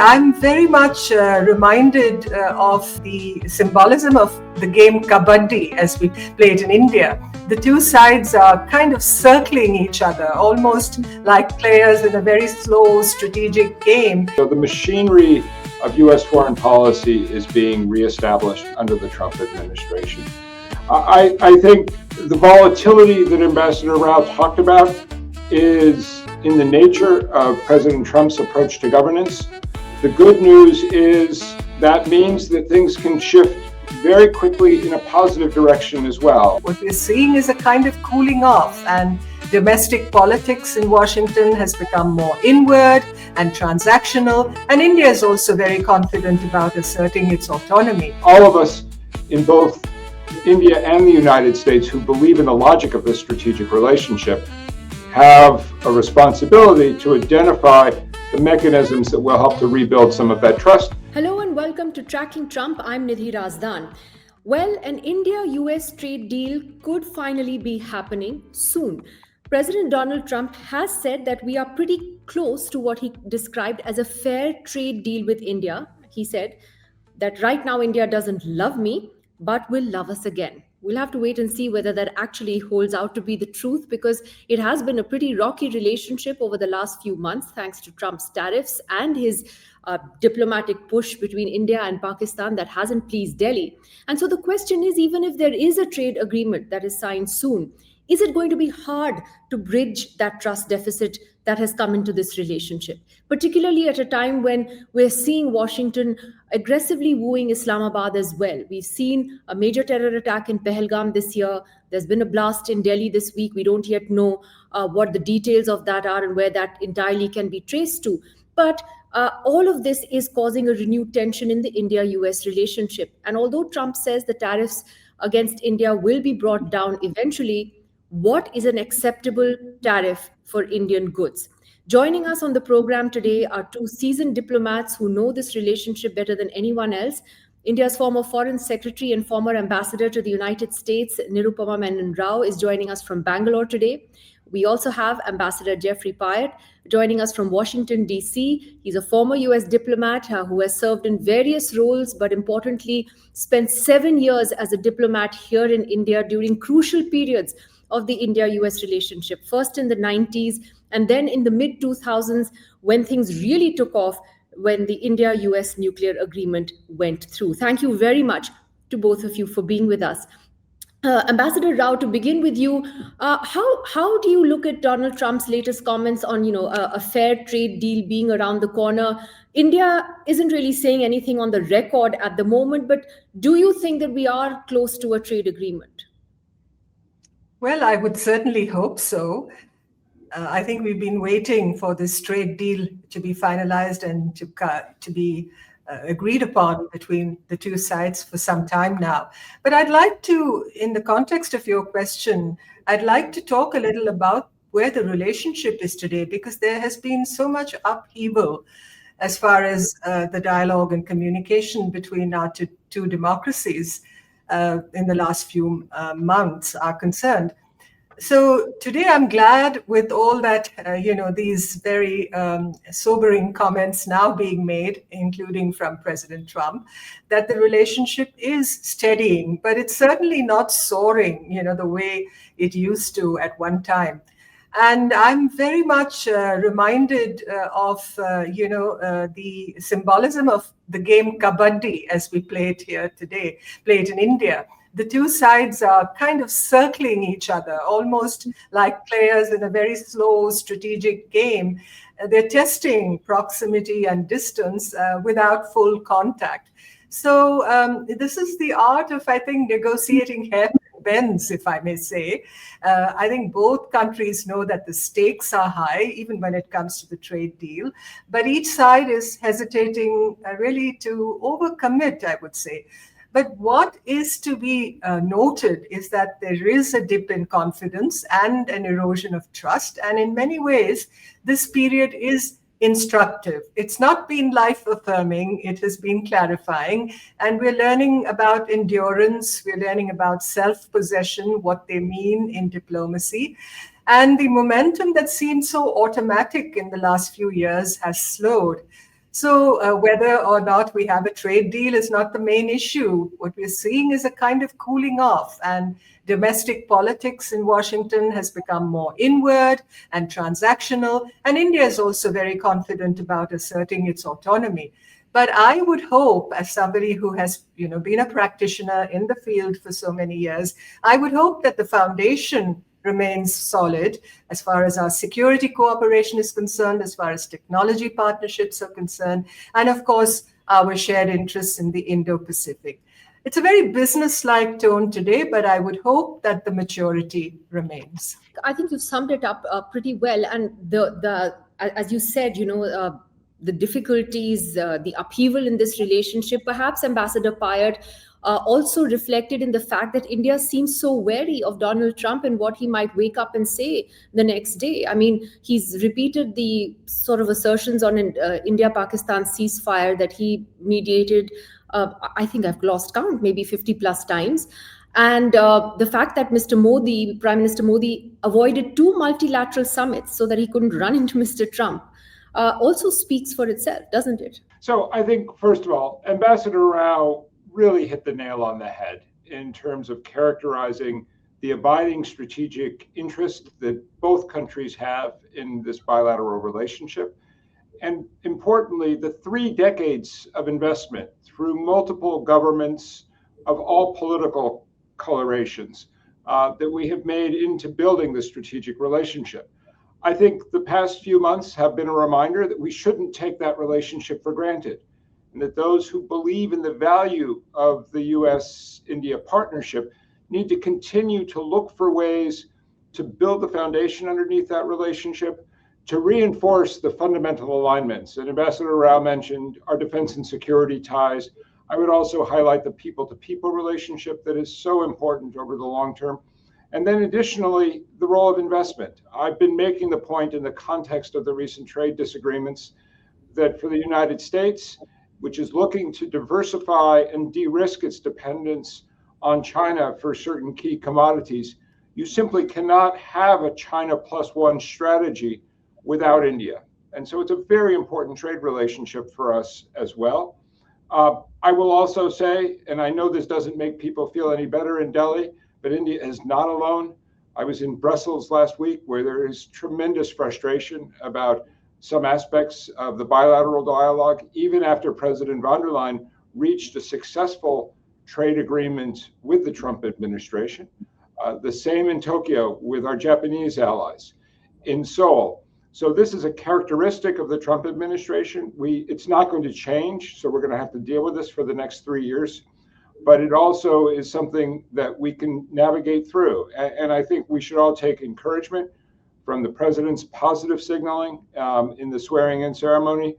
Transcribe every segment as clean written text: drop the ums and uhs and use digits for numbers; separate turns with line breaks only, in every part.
I'm very much reminded of the symbolism of the game Kabaddi as we play it in India. The two sides are kind of circling each other, almost like players in a very slow strategic game.
So the machinery of U.S. foreign policy is being reestablished under the Trump administration. I think the volatility that Ambassador Rao talked about is in the nature of President Trump's approach to governance. The good news is that means that things can shift very quickly in a positive direction as well.
What we're seeing is a kind of cooling off, and domestic politics in Washington has become more inward and transactional, and India is also very confident about asserting its autonomy.
All of us in both India and the United States who believe in the logic of this strategic relationship have a responsibility to identify the mechanisms that will help to rebuild some of that trust.
Hello and welcome to Tracking Trump. I'm Nidhi Razdan. Well, an India-US trade deal could finally be happening soon. President Donald Trump has said that we are pretty close to what he described as a fair trade deal with India. He said that right now India doesn't love me, but will love us again. We'll have to wait and see whether that actually holds out to be the truth, because it has been a pretty rocky relationship over the last few months, thanks to Trump's tariffs and his diplomatic push between India and Pakistan that hasn't pleased Delhi. And so the question is, even if there is a trade agreement that is signed soon, is it going to be hard to bridge that trust deficit that has come into this relationship, particularly at a time when we're seeing Washington aggressively wooing Islamabad as well? We've seen a major terror attack in Pahalgam this year. There's been a blast in Delhi this week. We don't yet know what the details of that are and where that entirely can be traced to. But all of this is causing a renewed tension in the India-US relationship. And although Trump says the tariffs against India will be brought down eventually, what is an acceptable tariff for Indian goods? Joining us on the program today are two seasoned diplomats who know this relationship better than anyone else. India's former Foreign Secretary and former Ambassador to the United States, Nirupama Menon is joining us from Bangalore today. We also have Ambassador Geoffrey Pyatt joining us from Washington, D.C. He's a former U.S. diplomat who has served in various roles, but importantly, spent 7 years as a diplomat here in India during crucial periods of the India-US relationship, first in the 90s and then in the mid-2000s when things really took off, when the India-US nuclear agreement went through. Thank you very much to both of you for being with us. Ambassador Rao, to begin with you, how do you look at Donald Trump's latest comments on, a fair trade deal being around the corner? India isn't really saying anything on the record at the moment, but do you think that we are close to a trade agreement?
Well, I would certainly hope so. I think we've been waiting for this trade deal to be finalized and to be agreed upon between the two sides for some time now. But I'd like to, in the context of your question, I'd like to talk a little about where the relationship is today, because there has been so much upheaval as far as the dialogue and communication between our two democracies in the last few months are concerned. So today I'm glad, with all that, these very sobering comments now being made, including from President Trump, that the relationship is steadying, but it's certainly not soaring, the way it used to at one time. And I'm very much reminded of, the symbolism of the game Kabaddi as we play it here today, play it in India. The two sides are kind of circling each other, almost like players in a very slow strategic game. They're testing proximity and distance without full contact. So this is the art of, I think, negotiating hair bends, if I may say. I think both countries know that the stakes are high, even when it comes to the trade deal. But each side is hesitating really to overcommit, I would say. But what is to be noted is that there is a dip in confidence and an erosion of trust. And in many ways, this period is instructive. It's not been life-affirming. It has been clarifying. And we're learning about endurance. We're learning about self-possession, what they mean in diplomacy. And the momentum that seemed so automatic in the last few years has slowed. So whether or not we have a trade deal is not the main issue. What we're seeing is a kind of cooling off, and domestic politics in Washington has become more inward and transactional. And India is also very confident about asserting its autonomy. But I would hope, as somebody who has been a practitioner in the field for so many years, I would hope that the foundation remains solid as far as our security cooperation is concerned, as far as technology partnerships are concerned, and of course, our shared interests in the Indo-Pacific. It's a very business-like tone today, but I would hope that the maturity remains.
I think you've summed it up pretty well. And as you said, the difficulties, the upheaval in this relationship, perhaps Ambassador Pyatt also reflected in the fact that India seems so wary of Donald Trump and what he might wake up and say the next day. I mean, he's repeated the sort of assertions on an India-Pakistan ceasefire that he mediated. I think I've lost count, maybe 50 plus times. And the fact that Prime Minister Modi, avoided 2 multilateral summits so that he couldn't run into Mr. Trump also speaks for itself, doesn't it?
So I think, first of all, Ambassador Rao really hit the nail on the head in terms of characterizing the abiding strategic interest that both countries have in this bilateral relationship. And importantly, the 3 decades of investment through multiple governments of all political colorations that we have made into building the strategic relationship. I think the past few months have been a reminder that we shouldn't take that relationship for granted, and that those who believe in the value of the US-India partnership need to continue to look for ways to build the foundation underneath that relationship, to reinforce the fundamental alignments. And Ambassador Rao mentioned our defense and security ties. I would also highlight the people-to-people relationship that is so important over the long term. And then additionally, the role of investment. I've been making the point in the context of the recent trade disagreements that for the United States, which is looking to diversify and de-risk its dependence on China for certain key commodities, you simply cannot have a China plus one strategy without India. And so it's a very important trade relationship for us as well. I will also say, and I know this doesn't make people feel any better in Delhi, but India is not alone. I was in Brussels last week where there is tremendous frustration about some aspects of the bilateral dialogue, even after President von der Leyen reached a successful trade agreement with the Trump administration. The same in Tokyo with our Japanese allies, in Seoul. So this is a characteristic of the Trump administration. It's not going to change, so we're going to have to deal with this for the next 3 years. But it also is something that we can navigate through. And I think we should all take encouragement from the president's positive signaling in the swearing-in ceremony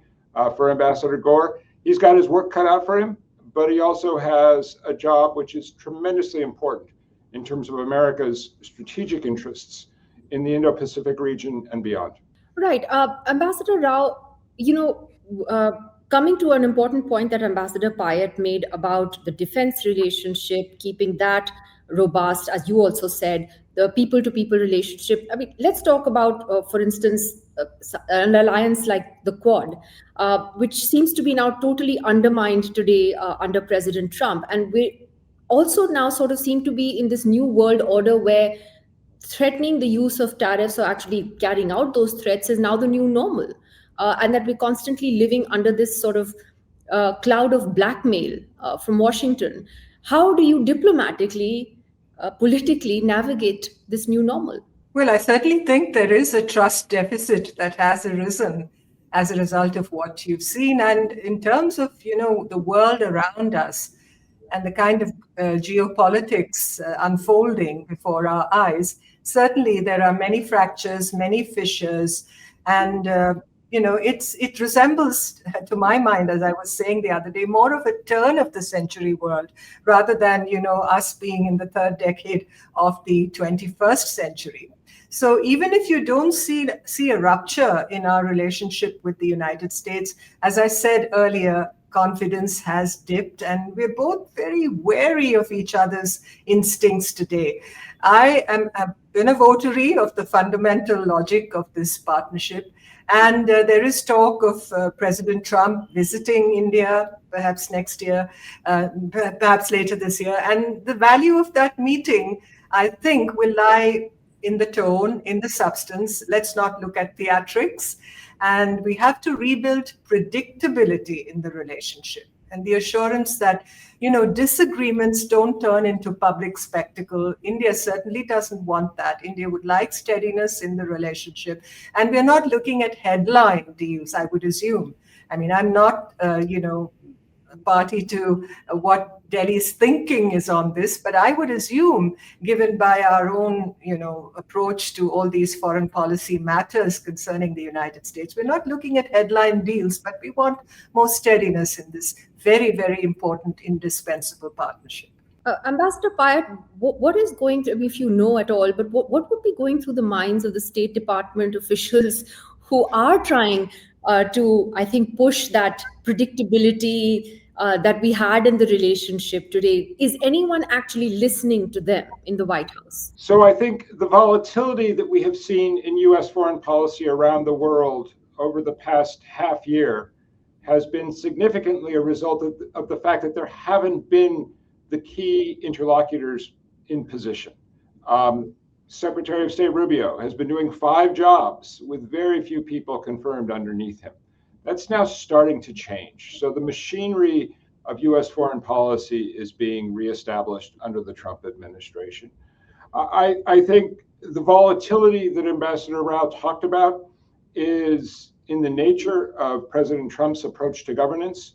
for Ambassador Gore. He's got his work cut out for him, but he also has a job which is tremendously important in terms of America's strategic interests in the Indo-Pacific region and beyond.
Right. Ambassador Rao, coming to an important point that Ambassador Pyatt made about the defense relationship, keeping that robust, as you also said, the people-to-people relationship. I mean, let's talk about, for instance, an alliance like the Quad, which seems to be now totally undermined today under President Trump. And we also now sort of seem to be in this new world order where threatening the use of tariffs or actually carrying out those threats is now the new normal. And that we're constantly living under this sort of cloud of blackmail from Washington. How do you diplomatically, politically navigate this new normal?
Well, I certainly think there is a trust deficit that has arisen as a result of what you've seen. And in terms of, the world around us and the kind of geopolitics unfolding before our eyes, certainly there are many fractures, many fissures, and it resembles, to my mind, as I was saying the other day, more of a turn of the century world rather than, us being in the 3rd decade of the 21st century. So even if you don't see a rupture in our relationship with the United States, as I said earlier, confidence has dipped and we're both very wary of each other's instincts today. I have been a votary of the fundamental logic of this partnership. And there is talk of President Trump visiting India perhaps next year, perhaps later this year. And the value of that meeting, I think, will lie in the tone, in the substance. Let's not look at theatrics. And we have to rebuild predictability in the relationship and the assurance that, disagreements don't turn into public spectacle. India certainly doesn't want that. India would like steadiness in the relationship. And we're not looking at headline deals, I would assume. I mean, I'm not, party to what Delhi's thinking is on this, but I would assume, given by our own, approach to all these foreign policy matters concerning the United States, we're not looking at headline deals, but we want more steadiness in this very, very important, indispensable partnership.
Ambassador Pyatt, what is going to, if you know at all, but what would be going through the minds of the State Department officials who are trying to, I think, push that predictability that we had in the relationship today? Is anyone actually listening to them in the White House?
So I think the volatility that we have seen in U.S. foreign policy around the world over the past half year has been significantly a result of the fact that there haven't been the key interlocutors in position. Secretary of State Rubio has been doing 5 jobs with very few people confirmed underneath him. That's now starting to change. So the machinery of U.S. foreign policy is being reestablished under the Trump administration. I think the volatility that Ambassador Rao talked about is in the nature of President Trump's approach to governance.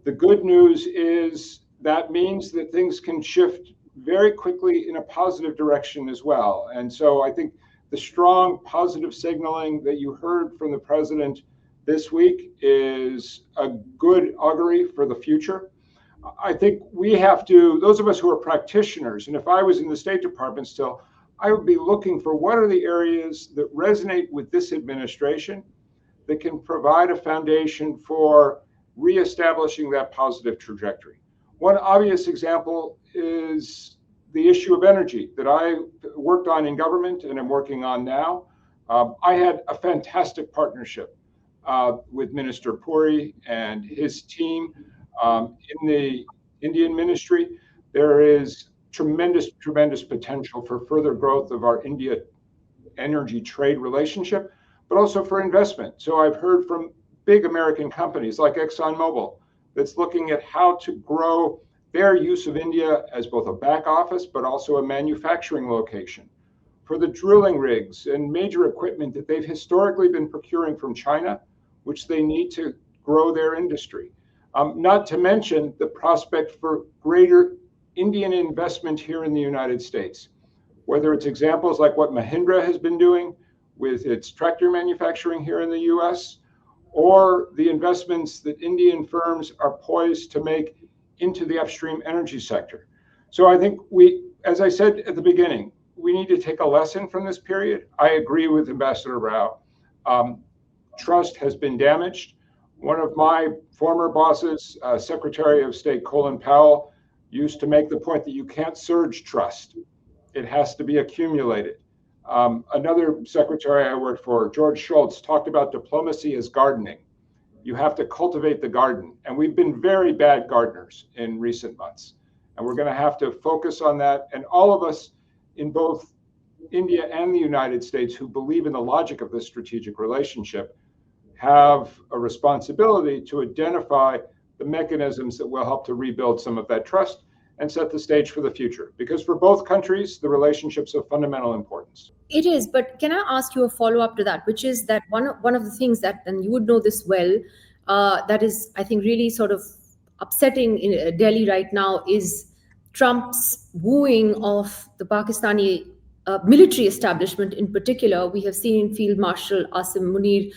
The good news is that means that things can shift very quickly in a positive direction as well. And so I think the strong positive signaling that you heard from the president this week is a good augury for the future. I think we have to, those of us who are practitioners, and if I was in the State Department still, I would be looking for what are the areas that resonate with this administration that can provide a foundation for reestablishing that positive trajectory. One obvious example is the issue of energy that I worked on in government and am working on now. I had a fantastic partnership with Minister Puri and his team in the Indian ministry. There is tremendous potential for further growth of our India energy trade relationship, but also for investment. So I've heard from big American companies like ExxonMobil that's looking at how to grow their use of India as both a back office, but also a manufacturing location for the drilling rigs and major equipment that they've historically been procuring from China, which they need to grow their industry. Not to mention the prospect for greater Indian investment here in the United States, whether it's examples like what Mahindra has been doing with its tractor manufacturing here in the US, or the investments that Indian firms are poised to make into the upstream energy sector. So I think we, as I said at the beginning, we need to take a lesson from this period. I agree with Ambassador Rao. Trust has been damaged. One of my former bosses, Secretary of State Colin Powell, used to make the point that you can't surge trust. It has to be accumulated. Another secretary I worked for, George Shultz, talked about diplomacy as gardening. You have to cultivate the garden. And we've been very bad gardeners in recent months. And we're going to have to focus on that. And all of us in both India and the United States who believe in the logic of this strategic relationship have a responsibility to identify the mechanisms that will help to rebuild some of that trust and set the stage for the future. Because for both countries, the relationship's of fundamental importance.
It is, but can I ask you a follow-up to that, which is that one of the things that, and you would know this well, that is, I think, really sort of upsetting in Delhi right now is Trump's wooing of the Pakistani military establishment in particular. We have seen Field Marshal Asim Munir.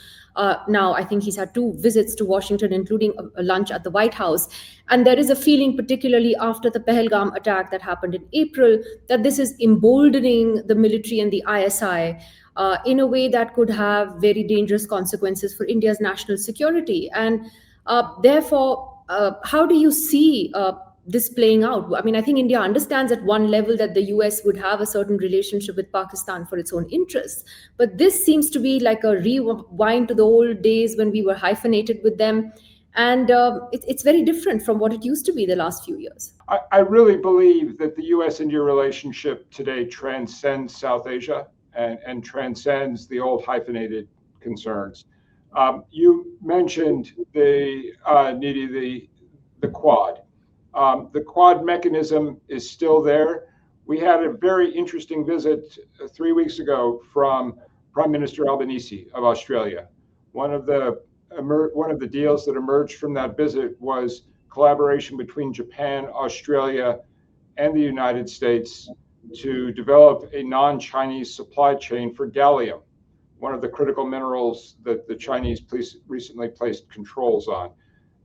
Now, I think he's had 2 visits to Washington, including a lunch at the White House. And there is a feeling, particularly after the Pahalgam attack that happened in April, that this is emboldening the military and the ISI in a way that could have very dangerous consequences for India's national security. And therefore, how do you see this playing out? I mean, I think India understands at one level that the US would have a certain relationship with Pakistan for its own interests. But this seems to be like a rewind to the old days when we were hyphenated with them. And it's very different from what it used to be the last few years.
I really believe that the US-India relationship today transcends South Asia and transcends the old hyphenated concerns. You mentioned Nidhi, the Quad. The Quad mechanism is still there. We had a very interesting visit 3 weeks ago from Prime Minister Albanese of Australia. One of the deals that emerged from that visit was collaboration between Japan, Australia, and the United States to develop a non-Chinese supply chain for gallium, one of the critical minerals that the Chinese recently placed controls on.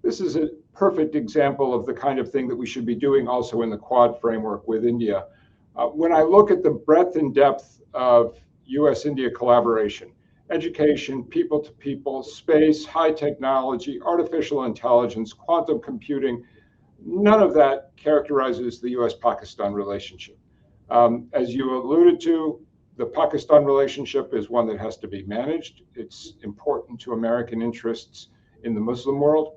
This is a perfect example of the kind of thing that we should be doing also in the Quad framework with India. When I look at the breadth and depth of US-India collaboration, education, people-to-people, space, high technology, artificial intelligence, quantum computing, none of that characterizes the US-Pakistan relationship. As you alluded to, the Pakistan relationship is one that has to be managed. It's important to American interests in the Muslim world,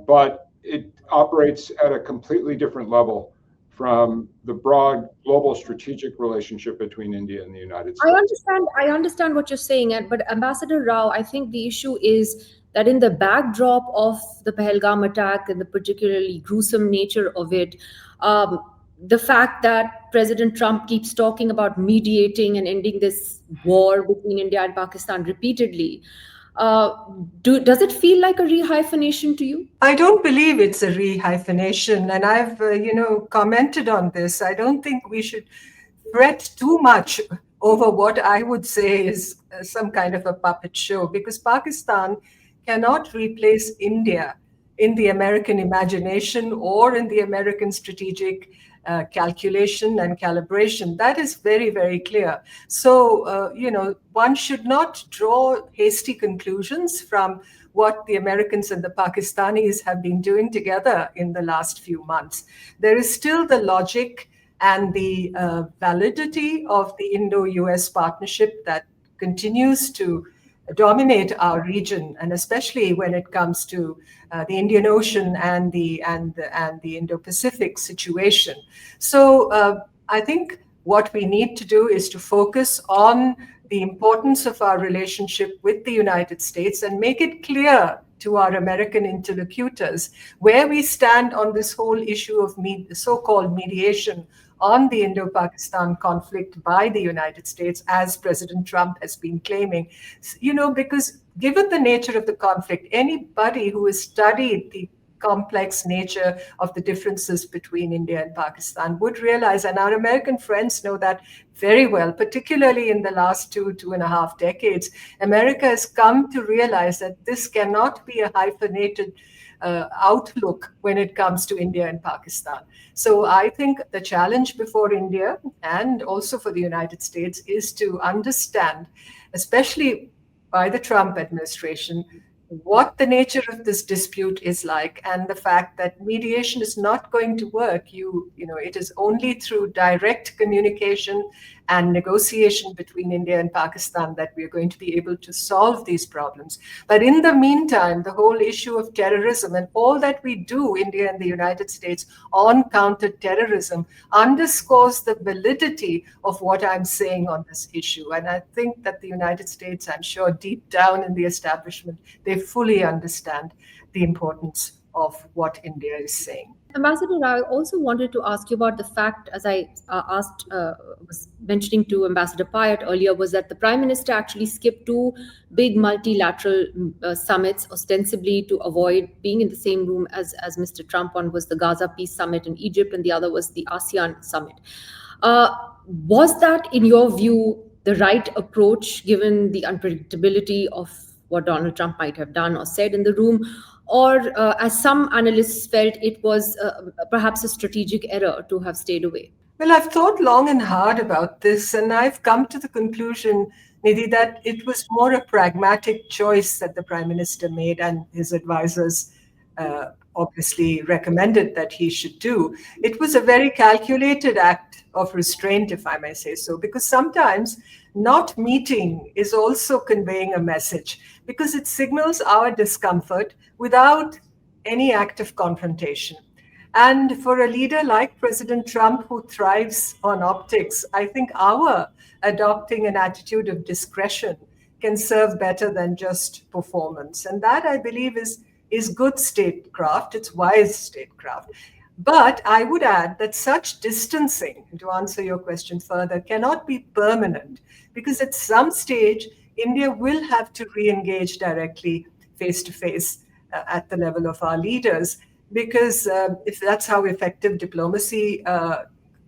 but it operates at a completely different level from the broad global strategic relationship between India and the United States.
I understand what you're saying, but Ambassador Rao, I think the issue is that in the backdrop of the Pahalgam attack and the particularly gruesome nature of it, the fact that President Trump keeps talking about mediating and ending this war between India and Pakistan repeatedly, does it feel like a rehyphenation to you?
I don't believe it's a rehyphenation, and I've commented on this. I don't think we should fret too much over what I would say is some kind of a puppet show, because Pakistan cannot replace India in the American imagination or in the American strategic calculation and calibration. That is very, very clear. So, one should not draw hasty conclusions from what the Americans and the Pakistanis have been doing together in the last few months. There is still the logic and the validity of the Indo-US partnership that continues to dominate our region, and especially when it comes to the Indian Ocean and the Indo-Pacific situation. So I think what we need to do is to focus on the importance of our relationship with the United States and make it clear to our American interlocutors where we stand on this whole issue of so-called mediation on the Indo-Pakistan conflict by the United States, as President Trump has been claiming. Because given the nature of the conflict, anybody who has studied the complex nature of the differences between India and Pakistan would realize, and our American friends know that very well, particularly in the last 2.5 decades, America has come to realize that this cannot be a hyphenated outlook when it comes to India and Pakistan. So I think the challenge before India and also for the United States is to understand, especially by the Trump administration, what the nature of this dispute is like, and the fact that mediation is not going to work. It is only through direct communication and negotiation between India and Pakistan that we are going to be able to solve these problems. But in the meantime, the whole issue of terrorism and all that we do, India and the United States, on counter-terrorism underscores the validity of what I'm saying on this issue. And I think that the United States, I'm sure deep down in the establishment, they fully understand the importance of what India is saying.
Ambassador, I also wanted to ask you about the fact, as I was mentioning to Ambassador Pyatt earlier, was that the Prime Minister actually skipped 2 big multilateral summits, ostensibly to avoid being in the same room as Mr. Trump. One was the Gaza Peace Summit in Egypt, and the other was the ASEAN Summit. Was that, in your view, the right approach, given the unpredictability of what Donald Trump might have done or said in the room? Or, as some analysts felt, it was perhaps a strategic error to have stayed away?
Well, I've thought long and hard about this, and I've come to the conclusion, Nidhi, that it was more a pragmatic choice that the Prime Minister made and his advisors obviously recommended that he should do, it was a very calculated act of restraint, if I may say so, because sometimes not meeting is also conveying a message, because it signals our discomfort without any act of confrontation. And for a leader like President Trump, who thrives on optics, I think our adopting an attitude of discretion can serve better than just performance. And that, I believe, is good statecraft. It's wise statecraft. But I would add that such distancing, to answer your question further, cannot be permanent, because at some stage, India will have to re-engage directly, face to face, at the level of our leaders, because if that's how effective diplomacy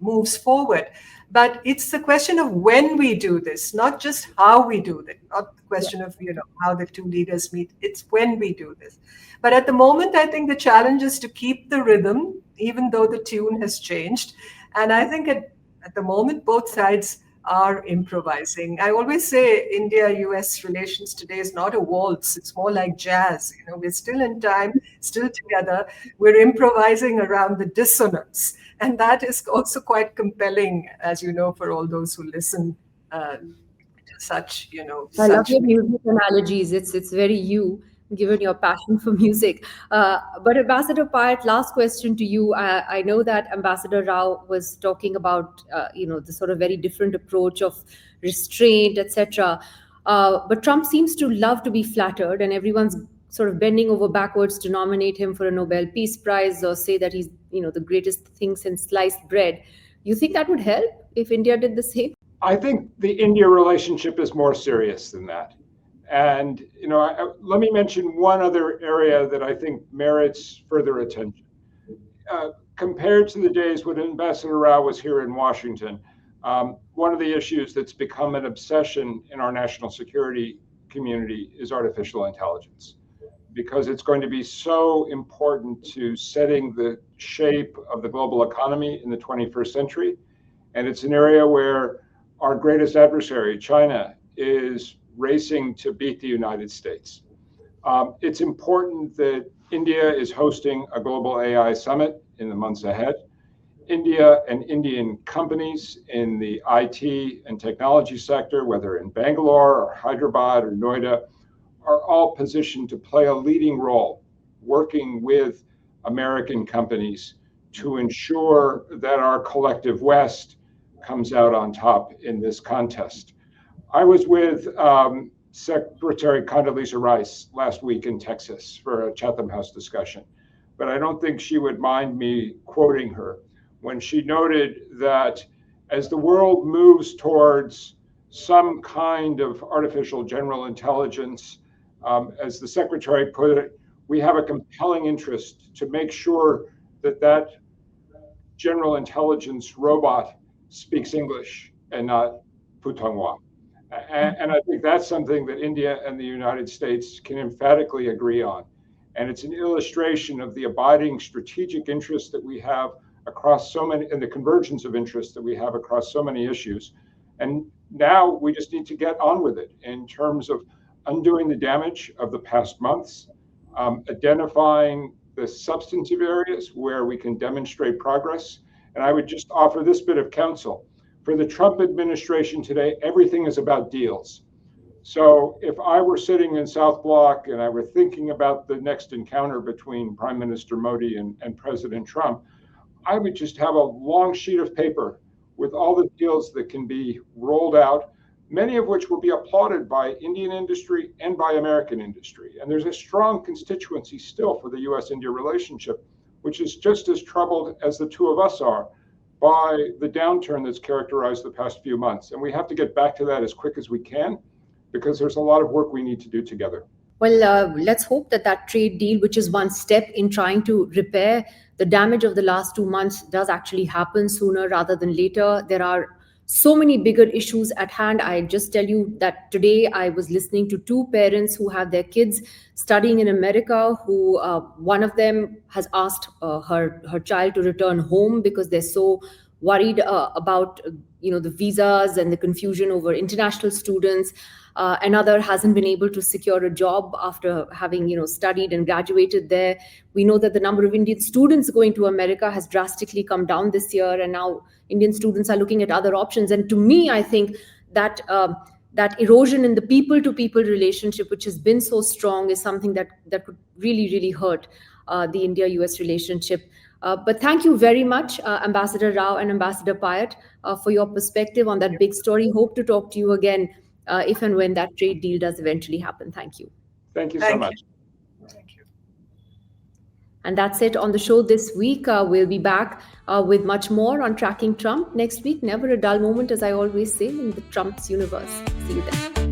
moves forward. But it's the question of when we do this, not just how we do it, not the question of how the two leaders meet. It's when we do this. But at the moment, I think the challenge is to keep the rhythm, even though the tune has changed. And I think at the moment, both sides are improvising. I always say India-US relations today is not a waltz. It's more like jazz. We're still in time, still together. We're improvising around the dissonance. And that is also quite compelling, as you know, for all those who listen to such,
I love your music analogies. It's very you, given your passion for music. But Ambassador Pyatt, last question to you. I know that Ambassador Rao was talking about, the sort of very different approach of restraint, etc. But Trump seems to love to be flattered, and everyone's sort of bending over backwards to nominate him for a Nobel Peace Prize or say that he's, the greatest thing since sliced bread. You think that would help if India did the same?
I think the India relationship is more serious than that. And, let me mention one other area that I think merits further attention. Compared to the days when Ambassador Rao was here in Washington, one of the issues that's become an obsession in our national security community is artificial intelligence, because it's going to be so important to setting the shape of the global economy in the 21st century. And it's an area where our greatest adversary, China, is racing to beat the United States. It's important that India is hosting a global AI summit in the months ahead. India and Indian companies in the IT and technology sector, whether in Bangalore or Hyderabad or Noida, are all positioned to play a leading role working with American companies to ensure that our collective West comes out on top in this contest. I was with Secretary Condoleezza Rice last week in Texas for a Chatham House discussion, but I don't think she would mind me quoting her when she noted that as the world moves towards some kind of artificial general intelligence, as the Secretary put it, we have a compelling interest to make sure that that general intelligence robot speaks English and not Putonghua. And I think that's something that India and the United States can emphatically agree on. And it's an illustration of the abiding strategic interest that we have across so many, and the convergence of interest that we have across so many issues. And now we just need to get on with it in terms of undoing the damage of the past months, identifying the substantive areas where we can demonstrate progress. And I would just offer this bit of counsel. For the Trump administration today, everything is about deals. So if I were sitting in South Block and I were thinking about the next encounter between Prime Minister Modi and President Trump, I would just have a long sheet of paper with all the deals that can be rolled out, many of which will be applauded by Indian industry and by American industry. And there's a strong constituency still for the US-India relationship, which is just as troubled as the two of us are by the downturn that's characterized the past few months. And we have to get back to that as quick as we can, because there's a lot of work we need to do together.
Well, let's hope that that trade deal, which is one step in trying to repair the damage of the last 2 months, does actually happen sooner rather than later. There are so many bigger issues at hand. I just tell you that today I was listening to two parents who have their kids studying in America, who one of them has asked her child to return home because they're so worried about the visas and the confusion over international students. Another hasn't been able to secure a job after having studied and graduated there. We know that the number of Indian students going to America has drastically come down this year, and now Indian students are looking at other options. And to me, I think that that erosion in the people-to-people relationship, which has been so strong, is something that could really, really hurt the India-US relationship. But thank you very much, Ambassador Rao and Ambassador Pyatt, for your perspective on that big story. Hope to talk to you again if and when that trade deal does eventually happen. Thank you.
Thank you so much.
Thank you.
And that's it on the show this week. We'll be back with much more on Tracking Trump next week. Never a dull moment, as I always say, in the Trump's universe. See you then.